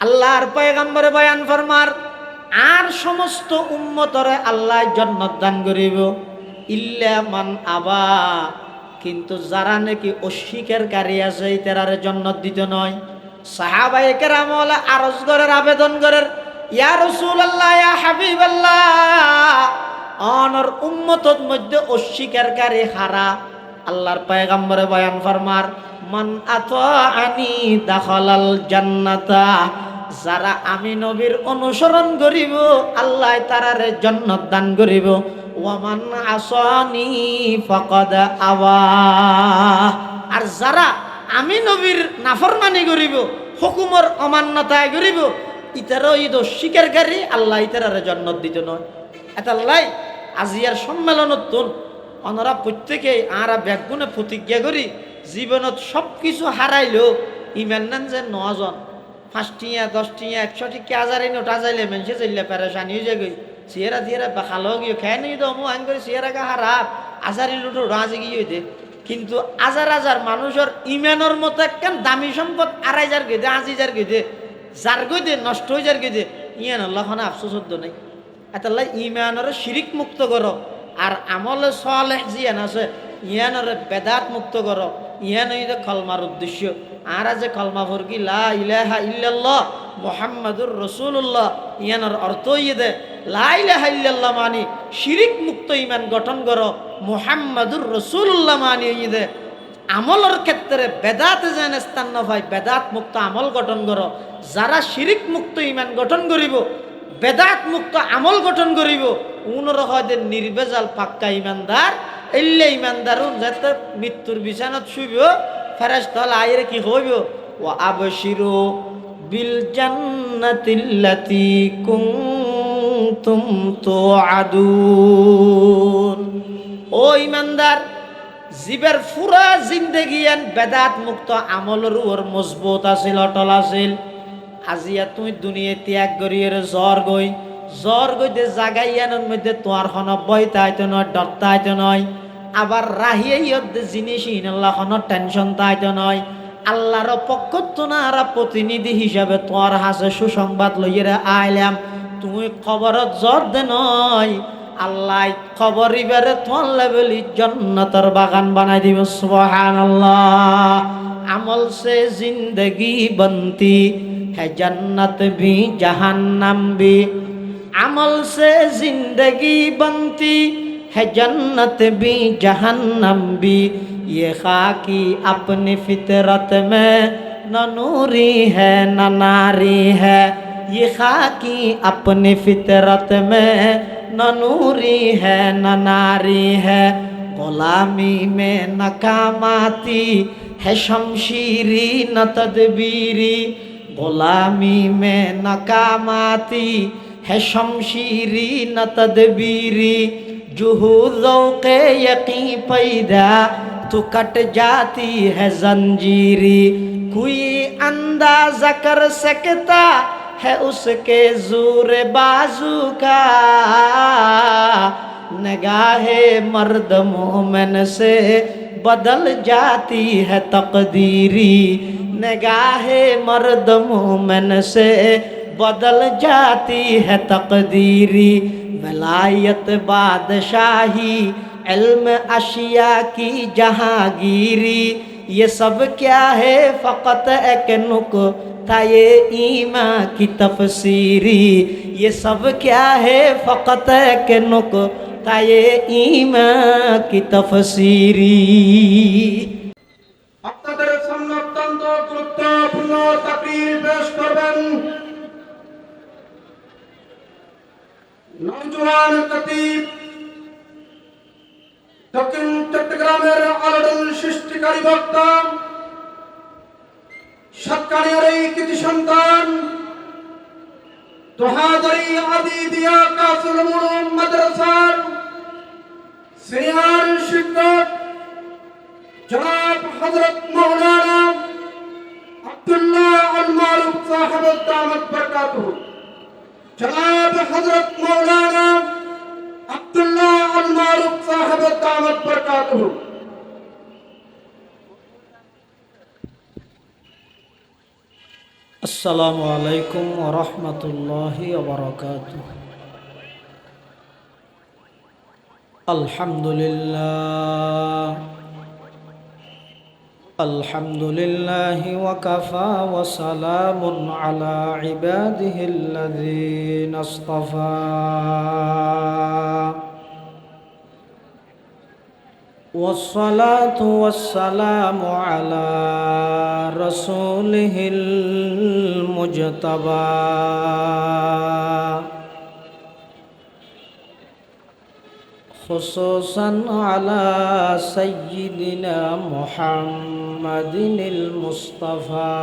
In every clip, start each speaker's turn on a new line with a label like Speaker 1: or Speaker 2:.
Speaker 1: আল্লাহর পয়গম্বরে বয়ান ফরমার আর সমস্ত উম্মতরে আল্লাহ জান্নাত দান করিব ইল্লা মান আবা, কিন্তু যারা নাকি অস্বীকারী আছে তারারে জান্নাত দিতে নয়। সাহাবায়ে কেরাম ওয়ালা আরজ করের আবেদন করের, ইয়া রাসূলুল্লাহ ইয়া হাবিবাল্লাহ, অনর উম্মতর মধ্যে অস্বীকারী হারা। আল্লাহর পয়গম্বরে বয়ান ফরমার মান আতাআনি দাখালাল জান্নাতা, যারা আমি নবীর অনুসরণ করিব আল্লাহ তারারে জান্নাত দান করিব। ওয়ামান আসানি ফাকাদ আওয়া, আর যারা আমি নবীর নাফরমানি করিব, হুকুমর অমান্যতায় করিব, ইতারও ঈদ অস্বীকারী আল্লাহ ইতারারে জান্নাত দিতে নয়। এতাল্লাই আজিয়ার সম্মেলনত ওনারা প্রত্যেকেই আরা ব্যাগুণে প্রতিজ্ঞা করি জীবনত সব কিছু হারাইলেও ইমান নেন যে 9 জন 5 টিয়া 10 টিয়া 100 টি হাজারে নোট আজাইলে মেনসে চললে পেরেশানি হয়ে যায়। চেহারা দিয়ে খালো গিয়ে খেয়ে নিয়ে তো আইন করে চেহারাকে হারাপ আজারি লুটো রাজে গিয়ে দে, কিন্তু হাজার হাজার মানুষের ইমানের মতো একখান দামি সম্পদ 2,500 গেদে 8,000 গেদে যার গেদে নষ্ট হয়ে যার গেদে ইয়ান আল্লাহ আফসোস হতো নাই। এতাল্লাহ ইমানের শিরিক মুক্ত করো, আর আমলে সালেহ জিয়ান আছে ইয়ানের বেদাত মুক্ত করো। ইয়ান হইতে কলমার উদ্দেশ্য। আর যে কলমা ফরকি লা ইলাহা ইল্লাল্লাহ মুহাম্মাদুর রাসূলুল্লাহ, ইয়ানের অর্থ ইয়ে লা ইলাহা ইল্লাল্লাহ মানে শিরিক মুক্ত ইমান গঠন করো, মুহাম্মাদুর রাসূলুল্লাহ মানে ইয়ে আমলের ক্ষেত্রে বেদাতে যেন স্থান না হয়, বেদাত মুক্ত আমল গঠন করো। যারা শিরিক মুক্ত ইমান গঠন করিব, বেদাত মুক্ত আমল গঠন করিব, উনর হয়তো নির্বেজাল পাক্কা ইমানদার। এলে ইমানদারুন যাতে মৃত্যুর বিছানাত শুইব ফেরেশতা আইরে কি হইব, ওয়া আবশিরু বিল জান্নাতিল্লাতী কুনতুম তুআদুন। ও ইমানদার, জীবের পুরা জিন্দেগিয়ান বেদাত মুক্ত আমলের উপর মজবুত আছিল, অটল আছিল। আজিয়া তুই দুনিয়া ত্যাগ করিয়ে জ্বর গইতে জাগাইয়ানোর মধ্যে তোমার হন বইতে আইতে নয়, ডরতে আইতে নয়, আবার রাহিয়ে জিনিস ইনাল্লাহ হন টেনশন তাইতে নয়। আল্লাহর পক্ষ তো না আর প্রতিনিধি হিসাবে তোমার হাসে সুসংবাদ লইয়ে আইলাম, তুমি খবরত জ্বর দে নয়, আল্লাহ খবর ইবারে তোমার লেভেলি জান্নাতের বাগান বানাই দিব। সুবহানাল্লাহ। আমল সে জিন্দগি বনতি है जन्नत भी जहन्नम भी, अमल से जिंदगी बनती है जन्नत भी जहन्नम भी, ये खाकी अपनी फितरत में न नूरी है न नारी है, ये खाकी अपनी फितरत में न नूरी है न नारी है, गुलामी में नकामाती है शमशीरी न तदबीरी, गुलामी में नकामाती है शमशीरी न तदबीरी, जुहूदों के यकीन पैदा तो कट जाती है जंजीरी, कोई अंदाजा कर सकता है उसके जोर बाजू का, निगाहे मर्द मोमिन से बदल जाती है तकदीरी, निगाहे मर्द मोमिन से बदल जाती है तकदीरी, वलायत बादशाही इल्म अशिया की जहांगीरी, ये सब क्या है फ़कत एक नुक्ता ये ईमान की तफसीरी, ये सब क्या है फ़कत एक नुक्ता ये ईमान की तफसीरी।
Speaker 2: আপনাদের সামনে অত্যন্ত গুরুত্বপূর্ণ তাকরীর পেশ করবেন নওজোয়ান খতিব দক্ষিণ চট্টগ্রামের আলোড়ন সৃষ্টিকারী বক্তা, সাতকানিয়ার এই কৃতি সন্তান, তোহাদারি আদিদিয়া কাসুল উলুম মাদ্রাসার সিনিয়র শিক্ষক जनाब हजरत मौलाना अब्दुल्ला अल मारूफ साहब दामत बरकातहू, जनाब हजरत मौलाना अब्दुल्ला अल मारूफ साहब दामत बरकातहू।
Speaker 1: আসসালামু আলাইকুম ওয়া রাহমাতুল্লাহি ওয়া বারাকাতুহু। আলহামদুলিল্লাহি ওয়া কাফা ওয়া সালামুন আলা ইবাদিহিল্লাযীনা ইসতাফা। والصلاة والسلام على رسوله المجتبى خصوصا على سيدنا محمد المصطفى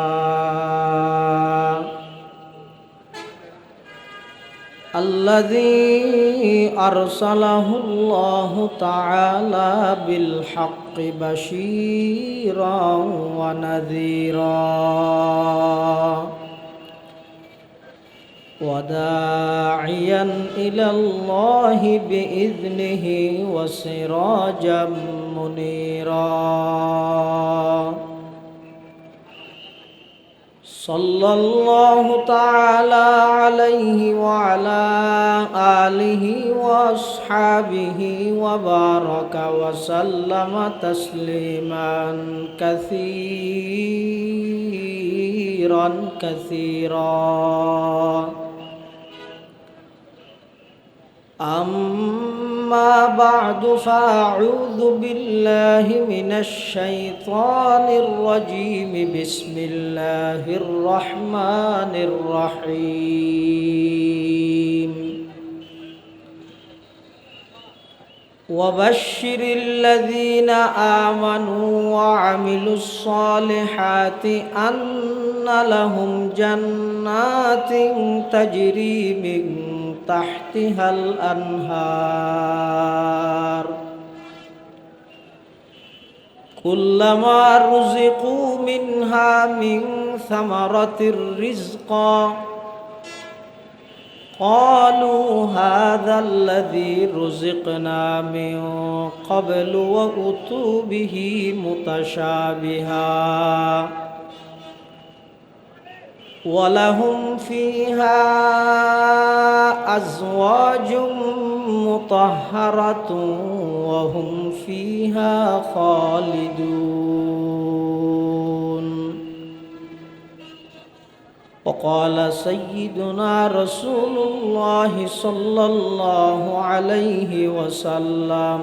Speaker 1: الذي أرسله الله تعالى بالحق بشيرا ونذيرا وداعيا إلى الله بإذنه وسراجا منيرا صلى الله تعالى عليه وعلى آله وأصحابه وبارك وسلم تسليما كثيرا كثيرا. أما بعد فأعوذ بالله من الشيطان الرجيم. بسم الله الرحمن الرحيم. وبشر الذين آمنوا وعملوا الصالحات أن لهم جنات تجري من تحتها الأنهار كلما رزقوا منها من ثمرة رزقا قالوا هذا الذي رزقنا من قبل وأتوا به متشابها ولهم فيها أزواج مطهرة وهم فيها خالدون. وقال سيدنا رسول الله صلى الله عليه وسلم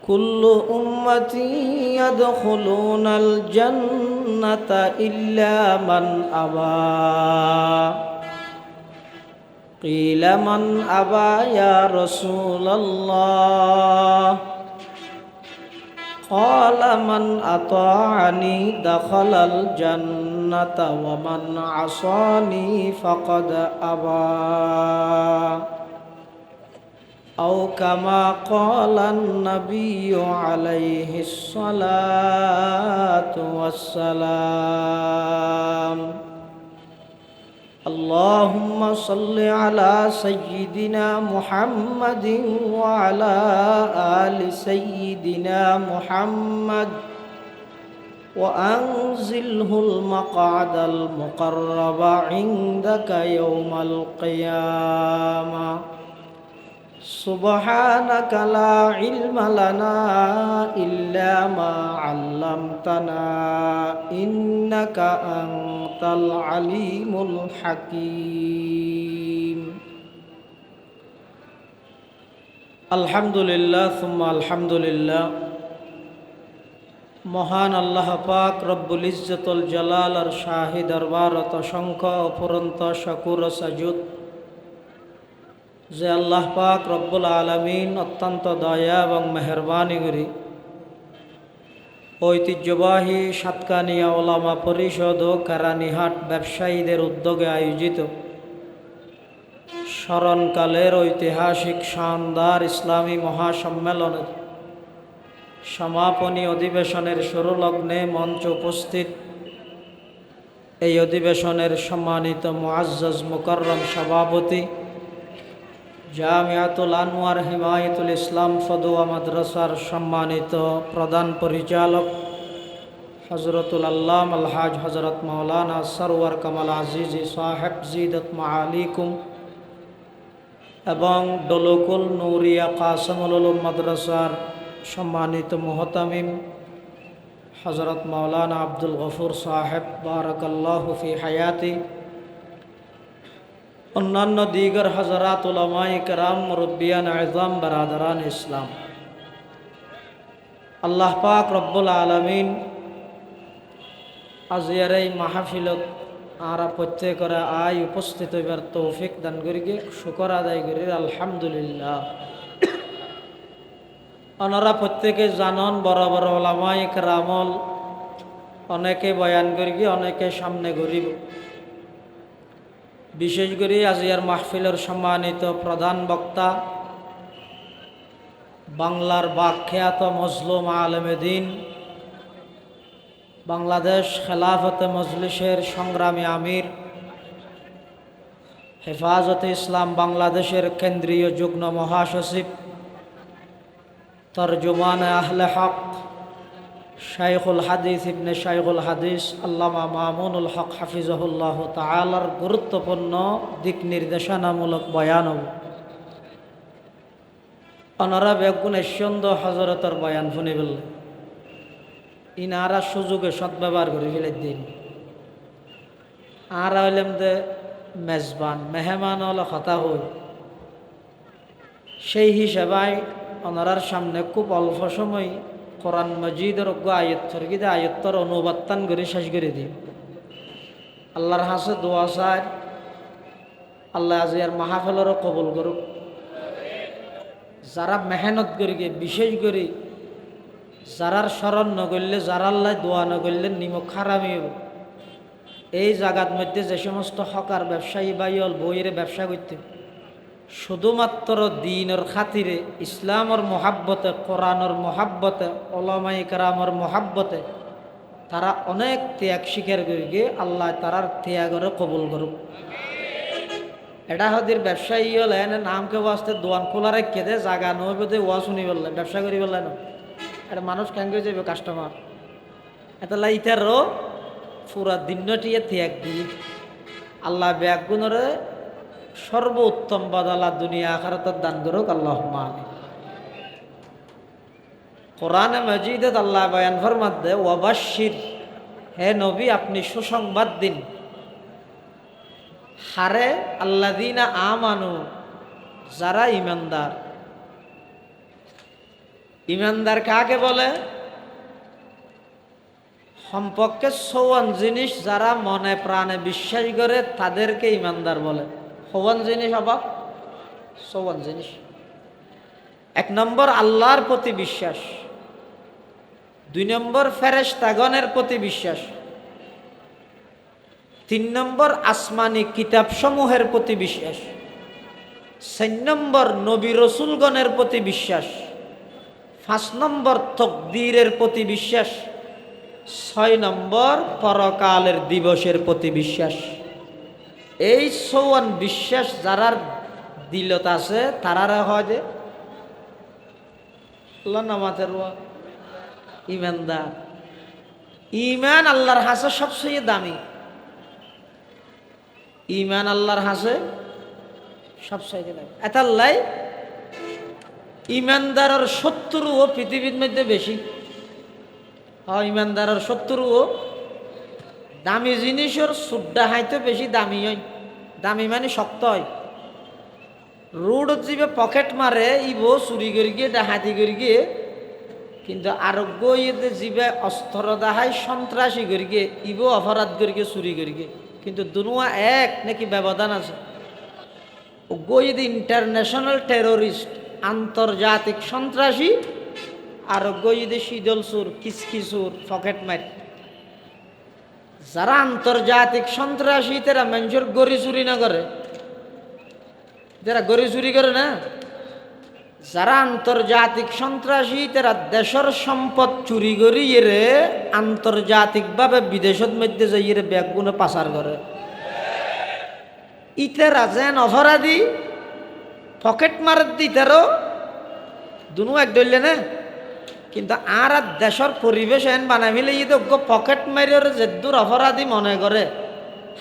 Speaker 1: كل أمتي يدخلون الجنة إلا من أبى. قيل من أبى يا رسول الله؟ قال من أطاعني دخل الجنة ومن عصاني فقد أبى. أو كما قال النبي عليه الصلاة والسلام. اللهم صل على سيدنا محمد وعلى آل سيدنا محمد وأنزله المقعد المقرب عندك يوم القيامة. سبحانك لا علم لنا إلا ما علمتنا إنك أنت العليم الحكيم. الحمد لله ثم الحمد لله. মহান আল্লাহ পাক রব্বুল ইজ্জতুল জালালার শাহী দরবারত অসংখ্য অফুরন্ত শুকর ও সাজুদ যে আল্লাহ পাক রব্বুল আলামিন অত্যন্ত দয়া এবং মেহেরবানি করে ঐতিহ্যবাহী সাতকানিয়া ওলামা পরিষদ ও কেরানীহাট ব্যবসায়ীদের উদ্যোগে আয়োজিত স্মরণকালের ঐতিহাসিক শানদার ইসলামী মহাসম্মেলনের সমাপনী অধিবেশনের শুরুলগ্নে মঞ্চ উপস্থিত এই অধিবেশনের সম্মানিত মুআজ্জাজ মুকাররম সভাপতি জামিয়াতুল আনোয়ার হিমায়তুল ইসলাম ফদুয়া মাদ্রাসার সম্মানিত প্রধান পরিচালক হজরতুল আল্লাম আলহাজ হজরত মৌলানা সরওয়ার কামাল আজিজি সাহেব জিদত মাআলিকুম এবং ডলকুল নূরিয়া কাসমুল উলুম মাদ্রাসার সম্মানিত মুহতামিম হজরত মৌলানা আব্দুল গফুর সাহেব বারাকাল্লাহু ফি হায়াতি, অন্যান্য দিগর হজরাত উলামায়ে কেরাম, মুরব্বিয়ান আযম, বারাদারান ইসলাম, আল্লাহ পাক রব্বুল আলামিন আজিয়ার এই মাহফিলত আরা প্রত্যেকরা আয় উপস্থিত হইবার তৌফিক দান করিকে শুকর আদায় করি আলহামদুলিল্লাহ। ওনারা প্রত্যেকে জানন বড় বড় ওলামায়ে কেরামল অনেকে বয়ান করিকে অনেকে সামনে গরিব। বিশেষ করে আজিয়ার মাহফিলের সম্মানিত প্রধান বক্তা বাংলার বাখ্যাত মজলুম আলেমে দ্বীন, বাংলাদেশ খেলাফতে মজলিসের সংগ্রামী আমির, হেফাজতে ইসলাম বাংলাদেশের কেন্দ্রীয় যুগ্ম মহাসচিব, তরজুমানে আহলে হক, শাইখুল হাদিস ইবনে শাইখুল হাদিস আল্লামা মামুনুল হক হাফিজাহুল্লাহ তাআলার গুরুত্বপূর্ণ দিক নির্দেশনামূলক বয়ান ওনারা বেগুন এসন্দ হজরতর বয়ান শুনি বললে ইনারা সুযোগে সদ্ব্যবহার করে ফেলে দিন। আর হইলাম যে মেজবান মেহমান হলো কথা হই, সেই হিসেবায় ওনারার সামনে খুব অল্প সময় কোরআন মজিদের আয়ত্তর গিয়ে আয়ত্তর অনুবাদন করে শেষ করে দিই। আল্লাহর হাসে দোয়া চাই আল্লাহ আজিয়ার মাহফিলেরও কবুল করুক। যারা মেহনত করি গে বিশেষ করে যারার স্মরণ নগরলে যারা আল্লাহ দোয়া নগরলে নিমক খারামি হব। এই জায়গার মধ্যে যে সমস্ত হকার ব্যবসায়ী বাইল বইয়ের ব্যবসা করতে শুধুমাত্র দিনের খাতিরে ইসলামর মহাব্বতে কোরআনের মহাব্বতে ওলামায়ে কেরামর মহাব্বতে তারা অনেক ত্যাগ স্বীকার করি গে আল্লাহ তারার ত্যাগরে কবুল করুক। এটা হদির ব্যবসায়ী হলে নামকে বাঁচতে দোয়ান খোলা রেখে দে জাগা নইবে ওয়া শুনি বললে ব্যবসা করি বললে না, এটা মানুষ কেন করে যাবে কাস্টমার এটা লাইটারও পুরা দিনটিয়ে ত্যাগ দিই আল্লাহ ব্যাগুণরে সর্বোত্তম বদলা দুনিয়া আখিরাতের দান করুক আল্লাহুম্মা আমিন। কোরআনে মাজিদে আল্লাহ বয়ান ফরমাতে ওয়াবাশশির, হে নবী আপনি সুসংবাদ দিন, হারে আল্লাযীনা আমানু, যারা ঈমানদার। ঈমানদার কাকে বলে? সম্পর্কে সৌয়ান জিনিস যারা মনে প্রাণে বিশ্বাস করে তাদেরকে ঈমানদার বলে। সৌয়ান জিনিস অবাক সৌয়ান জিনিস। এক নম্বর আল্লাহর প্রতি বিশ্বাস, দুই নম্বর ফেরেশতাগণের প্রতি বিশ্বাস, তিন নম্বর আসমানি কিতাব সমূহের প্রতি বিশ্বাস, চার নম্বর নবী রসুলগণের প্রতি বিশ্বাস, পাঁচ নম্বর তকদীরের প্রতি বিশ্বাস, ছয় নম্বর পরকালের দিবসের প্রতি বিশ্বাস। এই সৌয়ান বিশ্বাস যারার দিলত আছে তারারা হয় যে আল্লাহ নামাজের ঈমানদার। ঈমান আল্লাহর হাসে সবচেয়ে দামি, ঈমান আল্লাহর হাসে সবচেয়ে দামি। এতাল্লাই ঈমানদারের শত্রুও পৃথিবীর মধ্যে বেশি। ঈমানদারের শত্রুও দামি জিনিসের সুড্ডা হাইতে বেশি দামি হয়। দামি মানে শক্ত হয়। রোড যাবে পকেট মারে ইবো চুরি করে গিয়ে ডাহাতি করে গিয়ে, কিন্তু আরোগ্য ইয়েতে যাবে অস্ত্র দাহাই সন্ত্রাসী করে গিয়ে ইবো অপরাধ করে গিয়ে চুরি করে গিয়ে, কিন্তু দুনুয়া এক নাকি ব্যবধান আছে। গইদ ইন্টারন্যাশনাল টেরোরিস্ট আন্তর্জাতিক সন্ত্রাসী, আর গইদে শীতল সুর কিসকিসুর পকেট মার। যারা আন্তর্জাতিক সন্ত্রাসী তারা মানুষের গড়ি চুরি না করে, যারা গড়ি চুরি করে না, যারা আন্তর্জাতিক সন্ত্রাসী তারা দেশের সম্পদ চুরি করি এরে আন্তর্জাতিকভাবে বিদেশের মধ্যে যাই এর ব্যাগগুলো পাচার করে। ইতারা যেন অপরাধী পকেট মার দিতারও দুনু এক ধরলে না কিন্তু আর দেশের পরিবেশ এন বানাই ফেলে ইয়ে পকেট মারিওর যে দূর অপরাধী মনে করে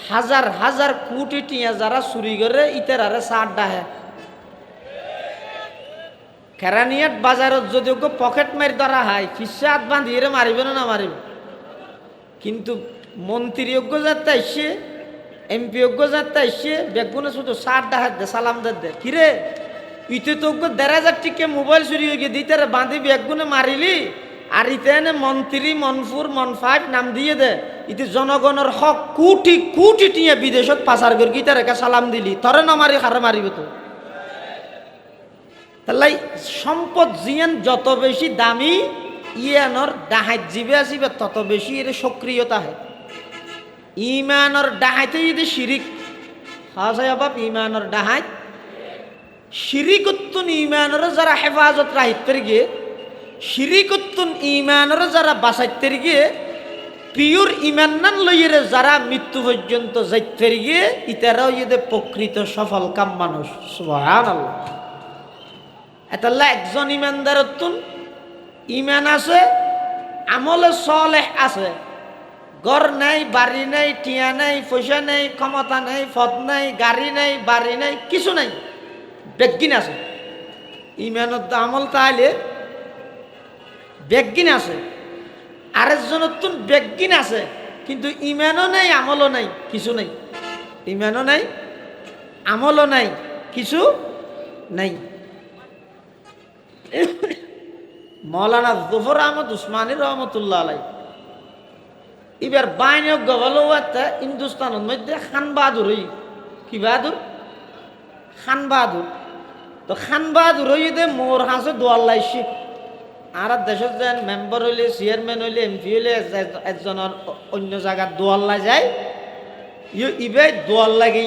Speaker 1: হাজার হাজার কোটি টিয়া যারা চুরি করে ইতের আরে সার ডাহে কেরানিয়াত বাজারত যদি পকেট মারি ধরা হয় ফিসে হাত বাঁধিয়ে মারিবে না মারিবে কিন্তু মন্ত্রী যোগ্য যাতে আসছে এমপি যোগ্য যাতে আসছে বেগুনে শুধু সার ডাহাত দে সালাম দে কিরে ইতে তো ১,৫০০ টিকে মোবাইল চুরি হয়ে গিয়ে দিতে বাঁধি বেগুনে মারিলি আর ইতে এনে মন্ত্রী মনফুর মনফাট নাম দিয়ে দে ইতে জনগণের হক কোটি কোটি টিয়া বিদেশত পাচার করে গিয়ে তার সালাম দিলি তরে না মারি হারে মারিবে তো তাহলে সম্পদ জিয়ান যত বেশি দামি ইয়ানোর ডাহাত জিবে আসিবে তত বেশি এর সক্রিয়তা হয় ইমানোর ডাহাইতে যদি শিরিক হয় বাপ ইমানোর ডাহাত শিরিকত্তুন ইমানোর যারা হেফাজত রাহিতের গিয়ে শিরিকত্তুন ইমানোর যারা বাঁচাইতে গিয়ে পিওর ইমান নান লইয়ের যারা মৃত্যু পর্যন্ত যাইতে গিয়ে ইতারাও ইয়ে প্রকৃত সফল কাম মানুষ সুবহানাল্লাহ এতাল্লা একজন ইমানদারতুন ইমান আছে আমলে সলেহ আছে ঘর নাই বাড়ি নাই টিয়া নাই পয়সা নাই ক্ষমতা নাই পদ নাই গাড়ি নাই বাড়ি নাই কিছু নাই বেগিন আছে ইমানত আমল তাহলে বেগিন আছে আরেকজনতুন বেগিন আছে কিন্তু ইমানও নাই আমলও নাই কিছু নাই ইমানও নাই আমলও নাই কিছু নাই মৌলানা জফর আহমদ উসমানী রহমতুল্লাহ আলাই এবার বাইনক গভলওয়াতে হিন্দুস্তানের মধ্যে খান বাহাদুর কি বাহাদুর খান বাহাদুর তো খান বাহাদুর দে মোর হাসে দোয়াল লাইছি আর দেশের যেন মেম্বার হইলে চেয়ারম্যান হইলে এমপি হইলে একজনের অন্য জায়গার দোয়াল্লা যায় ইবে দোয়াল লাগে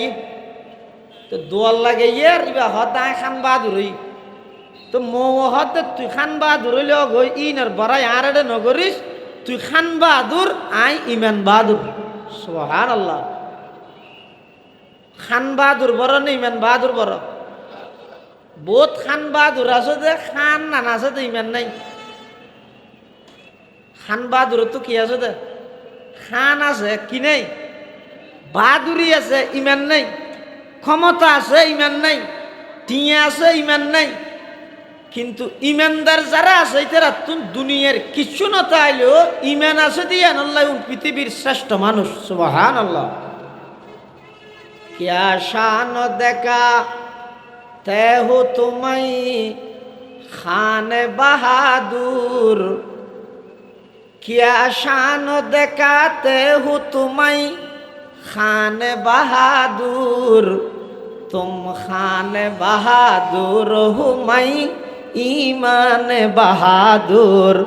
Speaker 1: তো দোয়াল লাগে আর ইবা হতায় খান বাহাদুর তো মৌহতে তুই খান বাহাদুর হইলে গই ইনার বড়াই আর নগরিস তুই খান বাহাদুর আই ইমান বাহাদুর সুবহানাল্লাহ খান বাহাদুর বড় না ইমান বাহাদুর বড় বহুত খান বাহাদুর আছে যে খান নানা আছে তো ইমান নাই খান বাহাদুর তো কি আছে দে খান আছে কি নেই বাহাদুরি আছে ইমান নাই ক্ষমতা আছে ইমান নাই টিয়া আছে ইমান নাই কিন্তু ইমানদার যারা আছে তারা দুনিয়ার কিছু না তাইলেও ইমান আছে দিয়ে আল্লাহ পৃথিবীর শ্রেষ্ঠ মানুষ সুবহানাল্লাহ क्या शान देखा ते हो तुम्हें खान बहादुर क्या शान देखाते हो तुम्हें खान बहादुर तुम खान बहादुर हो मैं ईमान बहादुर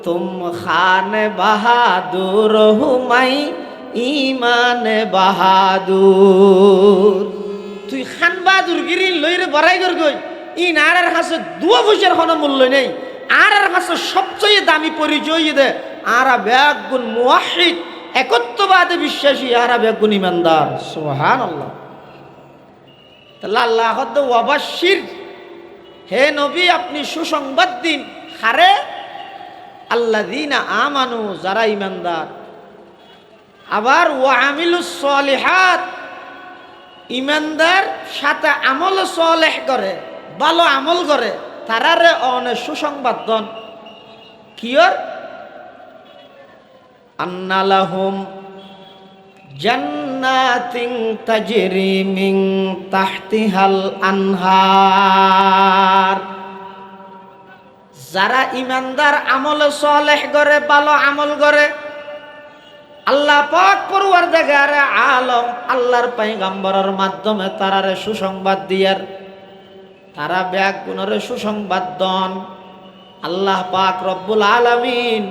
Speaker 1: तुम खान बहादुर हो मैं ईमान बहादुर তুই খান বাহাদুর গিরি লইরে বড়াই কর গই ইন আর কাছে দুয়া পয়সার কোনো মূল্য নেই আর কাছে সবচেয়ে দামি পরিচয় দে আর বেগুন মুওয়াহিদ একত্ববাদে বিশ্বাসী আর বেগুন ইমানদার সুবহানাল্লাহ তাআলা আল্লাহ হদ ওয়াবাশির হে নবী আপনি সুসংবাদ দিন হারে আল্লাযীনা আমানু যারা ইমানদার আবার ওয়া আমিলুস সলিহাত ইমানদার সাথে আমল সলেহ করে ভালো আমল করে তারারে অনেক সুসংবাদ দন কিয়র আন্নালাহুম জান্নাতিন তাজরি মিন তাহতিহাল আনহার যারা ইমানদার আমল সলেহ করে ভালো আমল করে আল্লাহ পাক পরওয়ারদিগার আলম আল্লাহর পয়গম্বরের মাধ্যমে তারারে সুসংবাদ দিয়ার তারা বেগুনরে সুসংবাদ দন আল্লাহ পাক রব্বুল আলামিন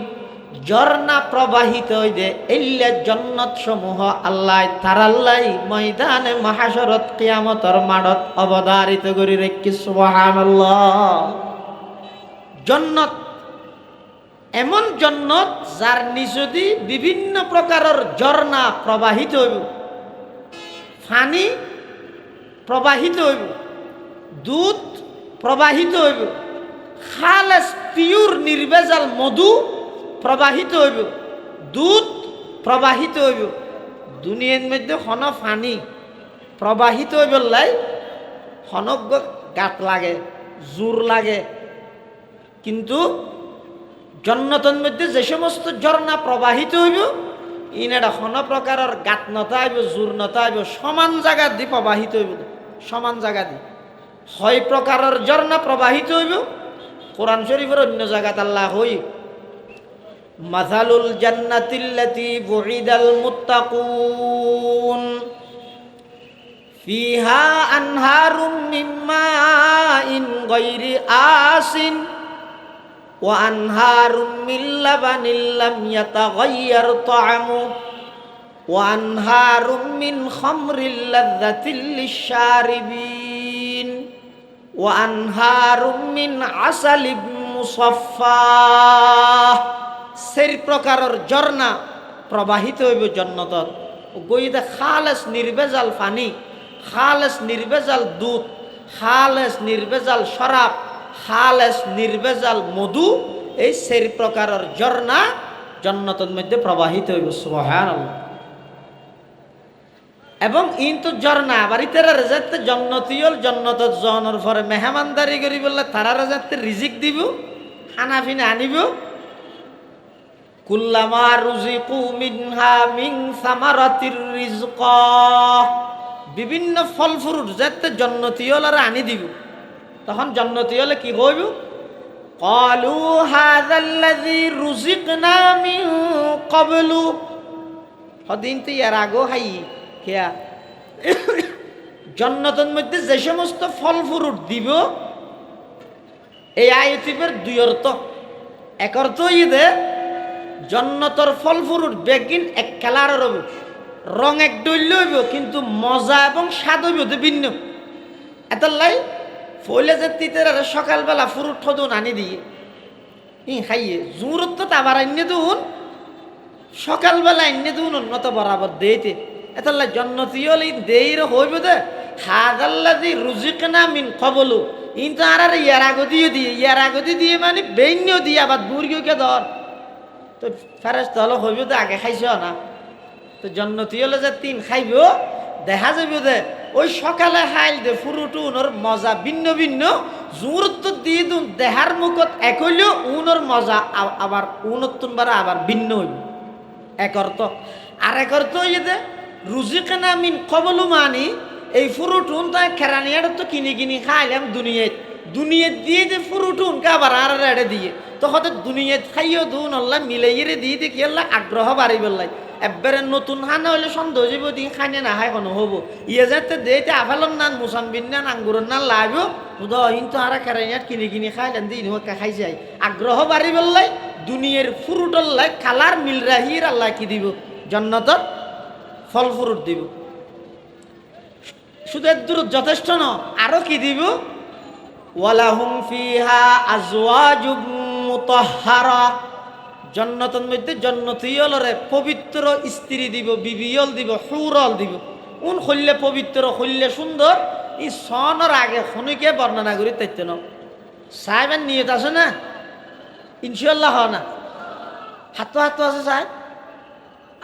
Speaker 1: ঝর্ণা প্রবাহিত হইবে ইল্লা জান্নাত সমূহ আল্লাহ তারাল্লাই ময়দানে মাহশরত কিয়ামতের মাঠত অবধারিত করি রেখে সুবহানাল্লাহ জান্নাত এমন জান্নাত যার নিচে দি বিভিন্ন প্রকারের ঝর্ণা প্রবাহিত হইব পানি প্রবাহিত হইব দুধ প্রবাহিত হইব খালেস পিওর নির্ভেজাল মধু প্রবাহিত হইব, দুধ প্রবাহিত হইব। দুনিয়ার মধ্যে হন পানি প্রবাহিত হইব লাই হনক গাত লাগে, জোর লাগে, কিন্তু জন্নতর মধ্যে যে সমস্ত ঝর্ণা প্রবাহিত হইব ইনারা হন প্রকারের গাত নতাইব, জোর নতাইব, সমান জায়গা দি প্রবাহিত হইব, সমান জায়গা দি হয় প্রকারের ঝর্ণা প্রবাহিত হইব। কোরআন শরীফের অন্য জায়গাত আল্লাহ হই মাসালুল জান্নাতিল্লাতী বুইদাল মুত্তাকুন ফিহা আনহারুম মিন মাইন গায়রি আসিন ওয়া আনহারুম মিন লাবানিল লাম ইয়াতাগায়্যার তা'আমু ওয়া আনহারুম মিন খামরিল লাযযাতিল লিশ-শারিবিন ওয়া আনহারুম মিন আসালিম মুসাফফা। সেই প্রকারের ঝর্ণা প্রবাহিত হইব জান্নাতত। গইদা খালেস নির্ভেজাল পানি, খালেস নির্ভেজাল দুধ, খালেস নির্ভেজাল শরাব, খালেস নির্ভেজাল মধু, এই সেই প্রকারের ঝর্ণা জান্নাতের মধ্যে প্রবাহিত হইব। সুবহানাল্লাহ। এবং ইন্তু ঝর্ণা বাড়িতে রেজাতে জন্নতিয়ল জন্নতত জনের পরে মেহমানদারি করি বললে তারা রেজাতে রিজিক দিব, খানা পিনা আনিব। কুল্লামা রুজিকু মিনহা মিন সামারাতির রিজকা, বিভিন্ন ফল ফ্রুট যাতে জন্নতিয়লরা আনি দিব। তখন জন্নতিয়লে কি কইব? ক্বালু হাযাল্লাযী রুজিকনা মিন ক্বাবলু, হদিন তো এর আগো হাই কেয়া জন্নতের মধ্যে যে সমস্ত ফল ফ্রুট দিব। এই আয়াতের দুই অর্থ। এক অর্থ ইদে জন্নতর ফল ফ্রুট বেগিন এক কালারের হইব, রং এক ডইল হইব, কিন্তু মজা এবং স্বাদ হইব ভিন্ন। এতাল্লাই ফইলে যে তিতের সকালবেলা ফ্রুট ঠদুন আনি দিয়ে খাইয়ে জুরত তো আবার আইনে দুন সকালবেলা আইনে দুন উন্নত বরাবর দেইতে। এতাল্লাই জন্নতিয়ল দেইর হইব দে হাযাল্লাযী রুজিকনা মিন ক্বাবলু, ইনতো আর ইয়ার আগদি দিয়ে, ইয়ার আগদি দিয়ে মানে বেইন্য দিয়ে আবার দুর্গকে ধর। তো ফেরেশতা হলো হইব দে আগে খাইছ না, তো জন্নতিয়লে যে তিন খাইব দেখা যাইব দে ওই সকালে খাইল দে ফুরুটু উনর মজা ভিন্ন ভিন্ন। জুরত দিয়ে দুন দেহার মুখত এক হইলেও উনর মজা আবার উনতুন বারা আবার ভিন্ন হইব। এক অর্থ। আর এক অর্থ হইয়ে দে রুজিকনা মিন ক্বাবলু মানি এই ফুরুটুন তাই খেরানিয়ার তো কিনে কিনে খাইলাম দুনিয়াত দিয়ে যে ফুরুটুন কে আবার আর এড়ে দিয়ে তো হতে দুনিয়াত খাইও দুন আল্লাহ মিলাইয়ে দিয়ে দেখি আল্লাহ আগ্রহ বাড়ি বললাই। একবারে নতুন হানা হইলে সন্দেহ যাব দিন খাইনে না খাই কোনো হবো ইয়ে যাতে দেতে আফালন নান মুসাম্বিন নান আঙ্গুরের নান লাগবো কিন্তু আর খেরানিয়ার কিনে কিনে খাইলেন দিন হোকা খাই যায় আগ্রহ বাড়ি বললাই। দুনিয়ার ফুরুটর লাই কালার মিল রাহির আল্লাহ কি দিব? জান্নাতত ফল ফ্রুট দিব। শুধু এর দূর যথেষ্ট ন, আরো কি দিব? ওয়ালাহুম ফিহা আজওয়াজুম মুতাহহারা, জান্নাতের মধ্যে জান্নাতীয়লরে পবিত্র স্ত্রী দিব, বিবিয়ল দিব, হুরল দিব। উন হইলে পবিত্র হইলে সুন্দর ই সনের আগে খনিকে বর্ণনা করি তাইতে ন সাহেবের নিয়ত আছে না? ইনশাআল্লাহ হ না হাতো হাতো আছে সাহেব।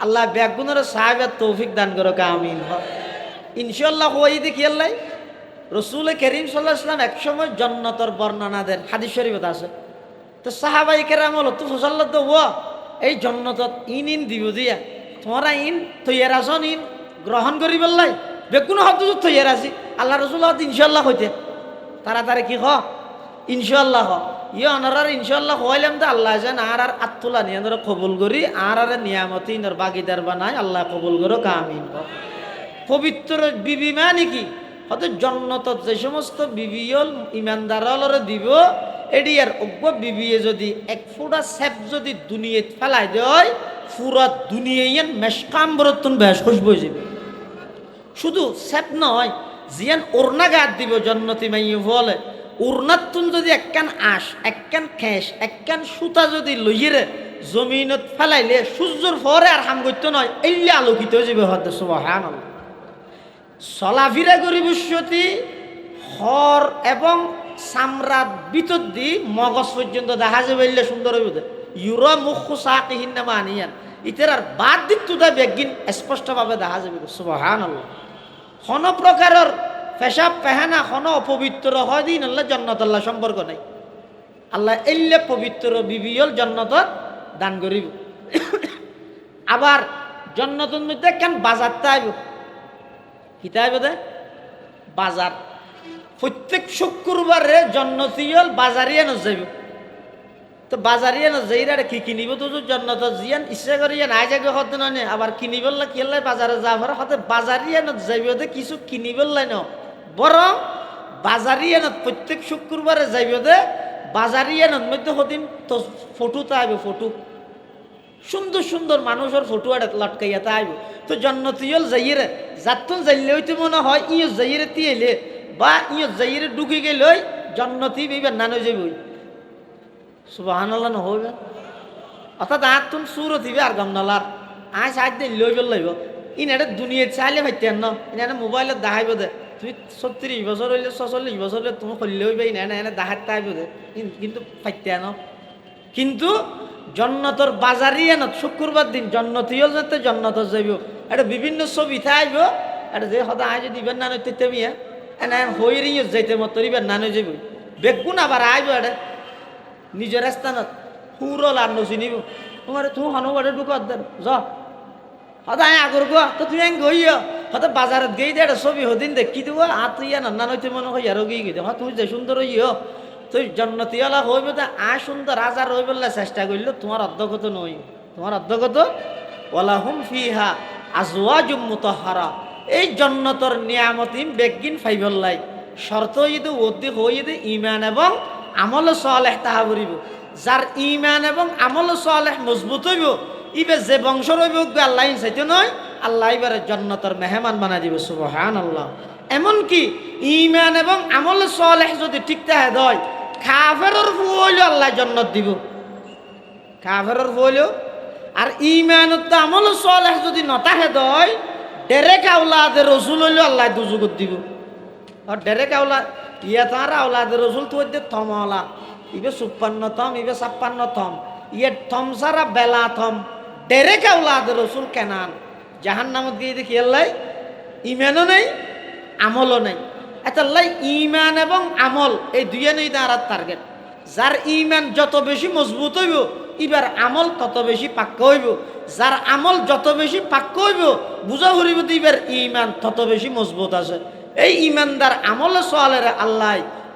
Speaker 1: আল্লাহ ব্যাগুনের সাহেবের তৌফিক দান করো আমিন। ইনশাআল্লাহ হই দেখি আল্লাহ রসুল করিম সাল্লাল্লাহু আলাইহি ওয়াসাল্লাম এক সময় জান্নাতের বর্ণনা দেন, হাদিস শরীফত আছে। তো সাহাবাই কেরাম হলো তো ফসল্লা তো ও এই জান্নাতত ইন দিব দিয়া তোমরা ইন তৈয়ার আসন ইন গ্রহণ করি বললাই বেগুন হত তৈয়ার আছি। আল্লাহ রসুল ইনশাআল্লাহ হইতে তাড়াতাড়ি কি হ ইনশাআল্লাহ হ ইয়ে অনার ইনশাআল্লাহ হইলাম তো আল্লাহ যেন আর আত্মলা নিয়ে কবুল করি আর নিয়ামতি ইনর বাগিদার বানাই আল্লাহ কবুল করো কামিন। পবিত্র বিবি মানে কি? হয়তো জান্নাতত যে সমস্ত বিবিয়ল ইমানদারলরে দিব এডি আর অজ্ঞ বিবিয়ে যদি এক ফোঁটা সেপ যদি দুনিয়াত ফেলাই দেয় পুরা দুনিয়ায় মেশকাম বরতুন বেশ খুশবু হয়ে যাবে। শুধু সেপ নয় জিয়ান ওরনা গাত দিব জান্নাতি মাইয়ে বলে উড়নাতুন যদি একখান আঁশ একখান খেস একখান সুতা যদি লইয়ে জমিনত ফেলাইলে সূর্যর পরে আর হাম করতে নয় এলে আলোকিত হয়ে যাবে। হয়তো সুবহানাল্লাহ। চলাফিরা করি বিশ্বতি হর এবং সামরার ভিতর দি মগজ পর্যন্ত দেখা যাবে সুন্দর হইব ইউরা মুখ সাকিহীন নামা আনিয়ান ইতের আর বাদ দিত তুদা বেগিন স্পষ্টভাবে দেখা যাবে সুবহানাল্লাহ। কোন প্রকারের পেশাব পেহানা কোন অপবিত্র হয় দিন আল্লাহ জান্নাত আল্লাহ সম্পর্ক নাই। আল্লাহ এল্লে পবিত্র বিবিয়ল জান্নাত দান করিব। আবার জান্নাতের মধ্যে কেন বাজারতে আইব কিতা আইব দে বাজার প্রত্যেক শুক্রবারে জান্নাতীয়ল বাজারিয়া ন যাইব। তো বাজারিয়া ন যাইরা কি কিনিব তো জান্নাত জিয়ান ইচ্ছা করিয়া নাই যাবে হতে নয় আবার কিনিবল্লা কেলাই বাজারে যাবার হতে বাজারিয়া ন যাইব দে কিছু কিনিবল্লাই ন বরং বাজারিয়ানত প্রত্যেক শুক্রবারে যাইব দে বাজারিয়ানত মধ্যে হদিন তো ফটোতে আইব ফটো সুন্দর সুন্দর মানুষের ফটো আর লটকাইয়াতে আইব। তো জন্নতিয়ল যাইরে যাতুন যাইলে হইতে মনে হয় ইয় যাইরে তিয়েলে বা ইয় যাইরে ঢুকে গেল জন্নতি বিবার নানো যাইব সুবহানাল্লাহ ন হইবে অর্থাৎ আর তুম সুর থিবে আর গমনালার আজ আজ দিন লইব লইব ইনারে দুনিয়া চাইলে ভাইতেন ন ইনারে মোবাইলত দেখাইব দে তুমি 36 বছর হইলে 46 বছর হইলে তুমি করলে হইবে না এনে দেখাতে আইব দে কিন্তু ফাইতে ন কিন্তু জন্নতর বাজারিয়ানত শুক্রবার দিন জন্নতিও যেতে জন্নত যাইব এটা বিভিন্ন ছবি থাইব এটা যে সদা আজ দিবেন না নইতে তেমিয়া এনে হইরিও যাইতে মত দিবেন না নই যাইব বেগুন আবার আইব এটা নিজের স্থানত হুরল আর নচিনিব তোমার তুই হনুবারে ঢুকাত দেন যা সদায় আগর গো তো তুই এং গইয়া হয়তো বাজারত গেই দে ছবি হদিন দেখি দিব আর তুই না নইতে মনে হয় আরো গিয়ে গিয়ে হ্যাঁ তুমি যে সুন্দর হইয় তুই জন্নতিওয়ালা হইবে তো আ সুন্দর রাজার হই বললে চেষ্টা করলে তোমার অধ্যগত নই তোমার অধ্যগত ওয়ালা হুম ফিহা আজওয়াজুম মুতাহহারা এই জন্নতর নিয়ামতিম বেগিন ফাইবল্লাই শর্ত যদি ওদি হইতে ঈমান এবং আমল সালেহ তাহা করিব যার ঈমান এবং আমল সালেহ মজবুত হইব ইবে যে বংশ রইব আল্লাহ চাইতে নয় আল্লাহ এবারে জন্নতর মেহমান বানা দিব সুবহানাল্লাহ। এমনকি ঈমান এবং আমল সালেহ যদি ঠিক থাকে দয় কাফেরের ফুইলো আল্লাহ জান্নাত দিব কাফেরের ফুইলো আর ঈমানত আমল সালেহ যদি নতাহে দয় ডাইরেক্ট আওলাদে রাসূল হইলো আল্লাহ দুজুগত দিব আর ডাইরেক্ট আওলাদ ইয়া তারা আওলাদে রাসূল তো দে থমওয়ালা ইবে 56 থম ইবে 56 থম ইয়ে থম সারা বেলা থম ডাইরেক্ট আওলাদে রাসূল কেনান জাহান্নামত গিয়ে দেখি আল্লাহ ঈমানও নাই আমলও নাই। আল্লাহ ঈমান এবং আমল এই দুইয়ে নেই তার টার্গেট যার ঈমান যত বেশি মজবুত হইব এবার আমল তত বেশি পাক্কা হইব যার আমল যত বেশি পাক্কা হইব বুঝা হইব এবার ঈমান তত বেশি মজবুত আছে। এই ঈমানদার আমল সালের আল্লাহ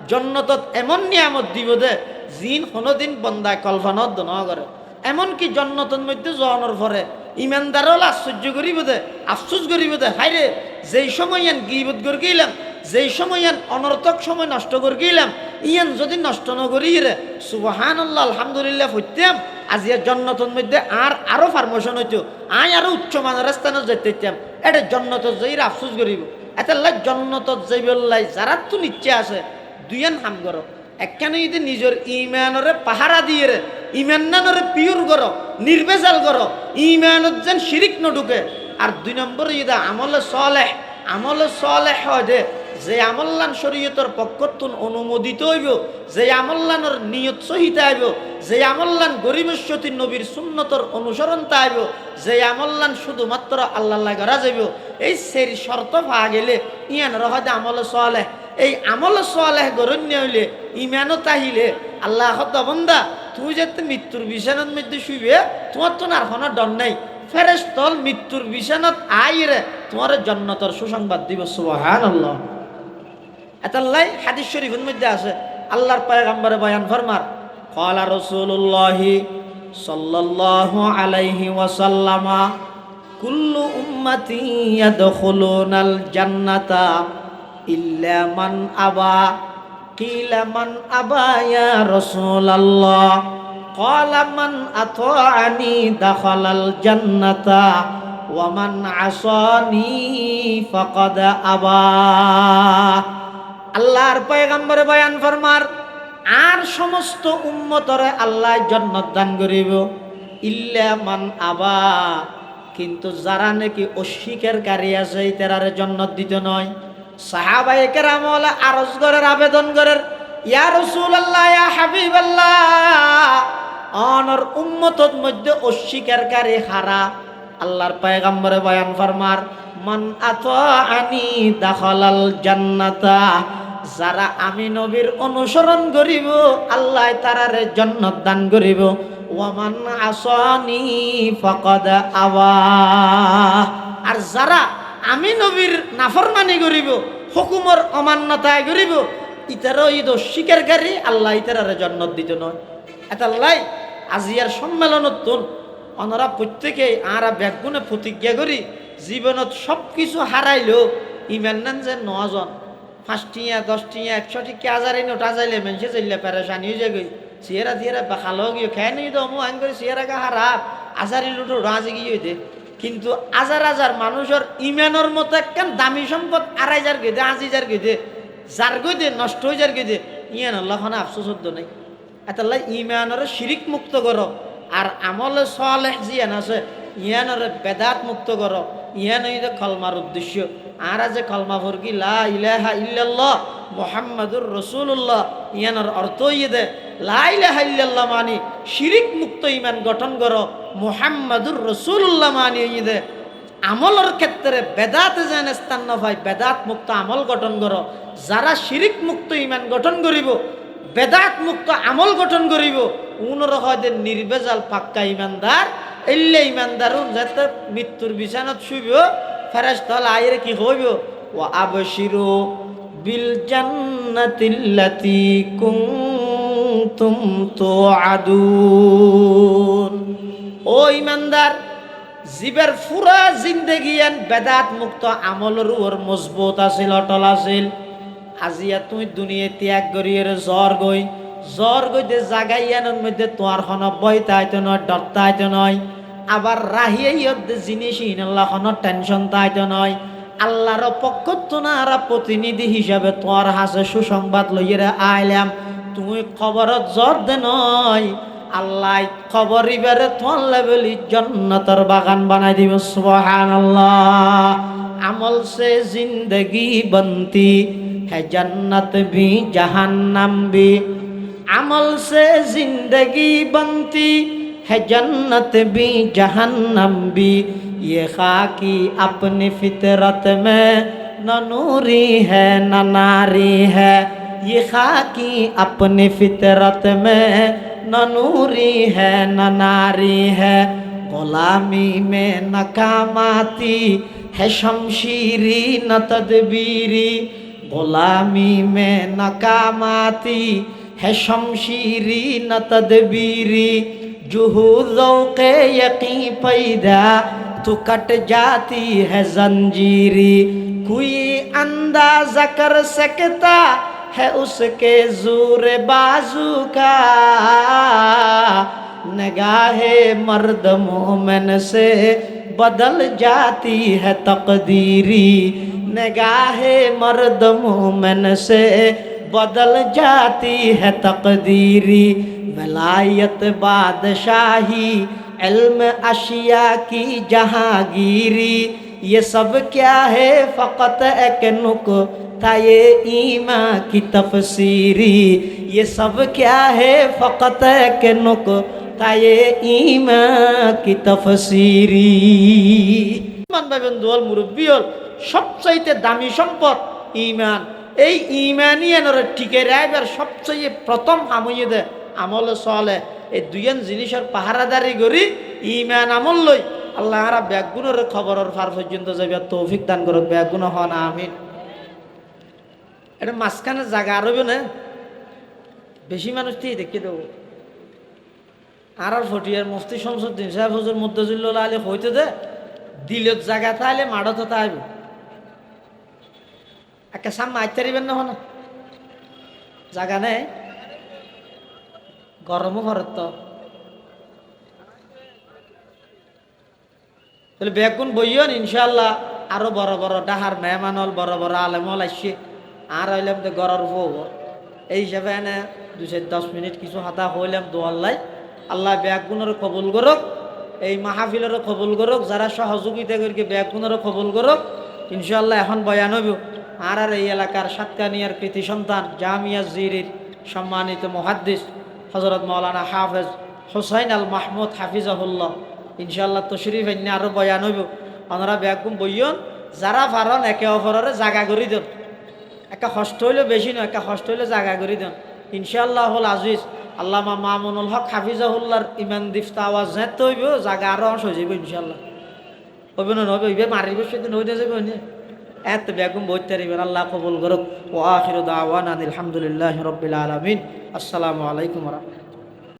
Speaker 1: জান্নাতত এমন নিয়ামত দিব দে জিন কোনোদিন বন্দায় কল্পনাত ন করে। এমনকি জান্নাতের মধ্যে যাওয়ানোর পরে ঈমানদারও আশ্চর্য করিব দে আফসোস করিব দে হাইরে যেই সময় ইয়ান গীবত করে গেলাম যেই সময় ইয়ান অনর্থক সময় নষ্ট করে গেলাম ইয়ান যদি নষ্ট ন করি রে সুবহানাল্লাহ আলহামদুলিল্লাহ হইতাম আজিয়া জান্নাতের মধ্যে আর আরো পারমোশন হইতো আই আরো উচ্চ মানের স্থানে যাইতাম এটা জান্নাত যাইরা আফসোস করিব। এতাল্লাহ জান্নাত যাইবল্লাই যারা তো নিচ্ছে আছে দুইয়ান হাম করো একখানে যদি নিজের ঈমানরে পাহারা দিয়ে রে ঈমানরে পিওর করো নির্ভেজাল করো ঈমানত যেন শিরিক ন ঢুকে। আর 2 নম্বরে যদি আমল সালেহ হয় দে যে আমল্লান শরীয়তের পক্ষতুন অনুমোদিত হইব যে আমল্লানোর নিয়ত সহিত আইব যে আমল্লান গরিবশ্বতী নবীর সুন্নতর অনুসরণ তাইব যে আমল্লান শুধুমাত্র আল্লাহ করা যাইব এই সেই শর্ত পাওয়া গেলে ইয়ান রহদে আমল সালেহ এই আমল সালেহ গরণ্য হইলে ঈমানও তাহিলে আল্লাহ বন্দা তুই যাতে মৃত্যুর বিছানার মধ্যে শুইবে তোমার তো আর কোনো ডর নাই ফেরেশতল মৃত্যুর বিছানাত আইরে তোমার জান্নাতের সুসংবাদ দিব সুবহানাল্লাহ। এতাল্লাই হাদিস শরীফের মধ্যে আছে আল্লাহর পয়গম্বরে বয়ান ফরমার ক্বালা রাসূলুল্লাহ সাল্লাল্লাহু আলাইহি ওয়াসাল্লাম কুল্লু উম্মতি ইয়াদখুলুনাল জান্নাতা ইল্লা মান আবা কিলা মান আবা ইয়া রাসূলুল্লাহ ক্বালা মান আতাআনি দাখালাল জান্নাতা ওয়া মান আসানি ফাকাদ আবা। আল্লাহর পয়গম্বরে বয়ান ফরমার আর সমস্ত উম্মতরে আল্লাহ জান্নাত দান করিব ইল্লা মান আবা কিন্তু যারা নাকি অস্বীকারী আছে তারারে জান্নাত দিতে নয়। সাহাবায়ে কেরাম আরজ করার আবেদন করার ইয়া রাসূলুল্লাহ ইয়া হাবিবাল্লাহ অনর উম্মতর মধ্যে অস্বীকারী হারা আল্লাহর পয়গম্বরে বয়ান ফরমার মান আতাআনি দাখালাল জান্নাতা যারা আমি নবীর অনুসরণ করিব আল্লাহ তারারে জান্নাত দান করিব ওয়া মান আসানি ফাকাদ আওয়া আর যারা আমি নবীর নাফরমানি করিব হুকুমের অমান্যতায় করিব ইতারও ঈদ অস্বীকারী আল্লাহ ইতারারে জান্নাত দিত নয় এতাল্লাই আজিয়ার সম্মেলনত তুন অনরা প্রত্যেকে আরা ব্যাগুনে প্রতিজ্ঞা করি জীবনত সব কিছু হারাইলেও ইমান নেন যে 9 জন 5টিয়া 10টিয়া 100টি কে হাজারে নোটা যাইলে মেনছে যাইলে পেরেশানি হয়ে যাবে সিয়ারা দিয়ারা বাখালো গিয়ে খেয়ে নিয়ে তো মু আইন করে সিয়ারা গা হারাপ আজারি লুটো রাজি গিয়ে হইতে কিন্তু হাজার হাজার মানুষের ইমানের মতো একখান দামি সম্পদ 2,500 গেদে 80,000 গেদে যার গেদে নষ্ট হয়ে যার গেদে ইয়ান আল্লাহ খানা আফসোস হতো নাই এতাল্লাই ইমানের শিরিক মুক্ত করো আর আমলে সালেহ জিয়ান আছে ইয়ানের বেদাত মুক্ত করো ইয়ান হইতে কলমার উদ্দেশ্য আর যে কলমা ফরকি লা ইলাহা ইল্লাল্লাহ মুহাম্মাদুর রাসূলুল্লাহ ইয়ানের অর্থ ইয়ে দে লা ইলাহা ইল্লাল্লাহ মানে শিরিক মুক্ত ইমান গঠন করো মুহাম্মাদুর রাসূলুল্লাহ মানে ইয়ে দে আমলের ক্ষেত্রে বেদাতে যেন স্থান না পায় বেদাত মুক্ত আমল গঠন করো যারা শিরিক মুক্ত ইমান গঠন করিব বেদাত মুক্ত আমল গঠন করিব উনর হয়তো নির্বেজাল পাক্কা ইমানদার এলে ইমানদারও যাতে মৃত্যুর বিছানাত শুইব ফেরেশতা আইরে কি হইব ওয়া আবশিরু বিল জান্নাতিল্লাতী কুনতুম তুআদুন ও ইমানদার জীবের পুরা জিন্দেগিয়ান বেদাত মুক্ত আমলের উপর মজবুত আছিল অটল আছিল আজিয়া তুমি দুনিয়া ত্যাগ করিয়ে জ্বর গইতে জাগাইয়ানোর মধ্যে তোমার হন বইতাইতো নয় ডরতাইতো নয় আবার রাহিয়ে জিনিস ইনাল্লাহ হন টেনশন তাইতো নয় আল্লাহর পক্ষ তোনারা প্রতিনিধি হিসাবে তোমার হাসে সুসংবাদ লইয়ে আইলাম তুমি খবরত জ্বর দে নয় আল্লাহ খবর ইবারে তোমার লেভেলি জান্নাতের বাগান বানাই দিব সুবহানাল্লাহ আমল সে জিন্দগি বনতি है जन्नत भी जहन्नम भी अमल से जिंदगी बनती है जन्नत भी जहन्नम भी ये खाकी अपनी फितरत में न नूरी है न नारी है ये खाकी अपनी फितरत में न नूरी है न नारी है गुलामी में नकामाती है शमशीरी न तदबीरी गुलामी में नकामाती है शमशीरी न तदबीरी जुहूज़ों के यकीन पैदा तो कट जाती है जंजीरी कोई अंदाज़ा कर सकता है उसके ज़ोर बाजू का निगाहे मर्द मोमिन से बदल जाती है तकदीरी निगाहे मर्द मोमिन से बदल जाती है तकदीरी वलायत बादशाही इल्म अशिया की जहांगीरी ये सब क्या है फ़कत एक नुक्ता ये ईमान की तफसीरी ये सब क्या है फ़कत एक नुक्ता ये ईमान की तफसीरी মান ভাবেন দোয়াল মুরব্বী হল সবচাইতে দামি সম্পদ ঈমান এই ঈমানিয়ানরে টিকে রাখবার সবচেয়ে প্রথম হামইয়ে দে আমল সালেহ এই দুইজন জিনিসের পাহারাদারি করি ঈমান আমল লই আল্লাহ হারা ব্যাগুনের খবরের ফার পর্যন্ত যাবে তৌফিক দান করুক ব্যাগুন হন আমিন এটা মাঝখানে জায়গা আরবে না বেশি মানুষ দিয়ে দেখে দেবো আর ফটিয়ার মুফতি শামসুদ্দিন সাহেব হুজুর মুদ্দাজিল্লাহ আলী হইতে দে দিলত জায়গা তাহলে মাড়ত তাইব একে সামনে আইতে পারিবেন না হন জায়গা নেই গরমও ভরত তো তাহলে বেগুন বইয়ন ইনশাল্লাহ আরো বড় বড় ডাহার মেহমানল বড় বড় আলেমল আসছে আর হইলাম তো গরর হব এই হিসাবে এনে 2-10 মিনিট কিছু হাতা হইলাম দোয়াল্লাই আল্লাহ বেগুনের কবুল করুক এই মাহফিলেরও কবুল করুক যারা সহযোগিতা করি বেগুনেরও কবুল করুক ইনশাল্লাহ এখন বয়ান হইব আর এই এলাকার সাতকানিয়ার কৃতি সন্তান জামিয়া জিরির সম্মানিত মুহাদ্দিস হযরত মাওলানা হাফেজ হুসাইন আল মাহমুদ হাফিজাহুল্লাহ ইনশাআল্লাহ তশরিফ এনে আরো বয়ান হইব। ওনারা ব্যাগুম বইয়ন যারা পারন একে অপরের জাগা করে দেন, একটা কষ্ট হইলে বেশি নয়, একটা কষ্ট হইলে জাগা করে দেন ইনশাআল্লাহুল আজিজ। আল্লামা মামুনুল হক হাফিজাহুল্লাহর ইমান দিফতা আওয়াজ যেতে হইব, জাগা আরো অংশ হয়ে যাব ইনশাআল্লাহ। হইবে না হবে হইবে মারিব সেদিন হইতে যাবে না এত বেগুম বইতে পারিবেন। আল্লাহ কবুল করুক। ওয়া আখিরু দাওয়ানা আলহামদুলিল্লাহি রাব্বিল আলামিন। আসসালামু আলাইকুম ওয়া রাহমাতুল্লাহ।